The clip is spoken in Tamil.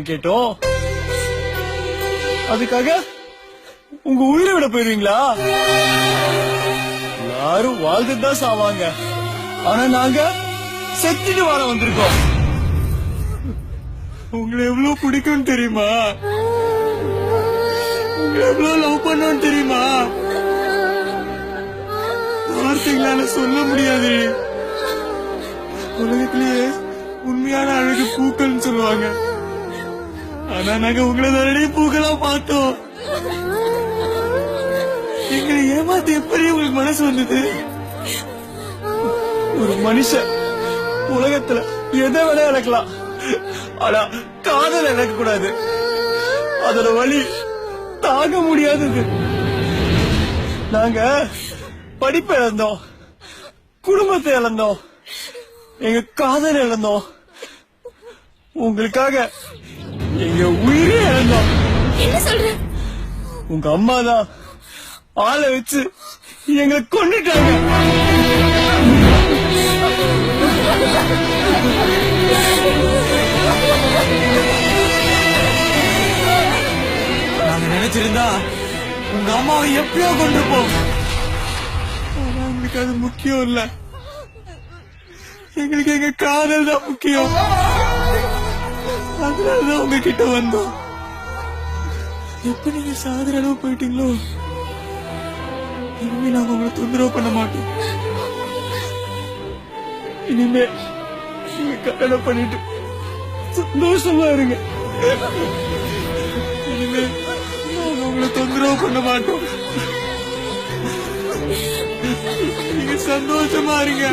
நாங்க கேட்டோம். அதுக்காக உங்க உயிரை விட போயிருவீங்களா? யாரும் வாழ்ந்துதான் சாவாங்க, ஆனா நாங்க செத்துட்டு வாழ வந்திருக்கோம். உங்களை எவ்வளவு பிடிக்கும் தெரியுமா? உங்களை எவ்வளவு லவ் பண்ணும் தெரியுமா? வார்த்தைகளால சொல்ல முடியாது. உலகத்திலேயே உண்மையான அழகு பூக்கள்னு சொல்லுவாங்க, ஆனா நாங்க உங்களை தானே பூக்களா பார்த்தோம். எங்களை ஏமாத்தி எப்படி உங்களுக்கு மனசு வந்தது? ஒரு மனுஷன் உலகத்துல எதை வேணா இழக்கலாம், ஆனா காதல் இழக்க கூடாது. அதோட வலி தாங்க முடியாதது. நாங்க படிப்பை இழந்தோம், குடும்பத்தை இழந்தோம், எங்க காதல் இழந்தோம். உங்களுக்காக எங்க உயிரே இழந்தோம். என்ன சொல்ற? உங்க அம்மா தான் ஆளை வச்சு எங்களை கொன்னுட்டாங்க. நாங்க நினைச்சிருந்தா உங்க அம்மாவை எப்பயோ கொண்டிருப்போம். ஆனா எங்களுக்கு அது முக்கியம் இல்ல. எங்களுக்கு எங்க காதல் தான் முக்கியம். அதனாலதான் உங்ககிட்ட வந்தோம். எப்ப நீங்க சாகுற அளவு போயிட்டீங்களோ, இனிமே நாங்க உங்களை தொந்தரவு பண்ண மாட்டோம். இனிமே நீங்க கல்யாணம் பண்ணிட்டு சந்தோஷமா இருங்க. இனிமே நாங்க உங்களை தொந்தரவு பண்ண மாட்டோம். நீங்க சந்தோஷமா இருங்க.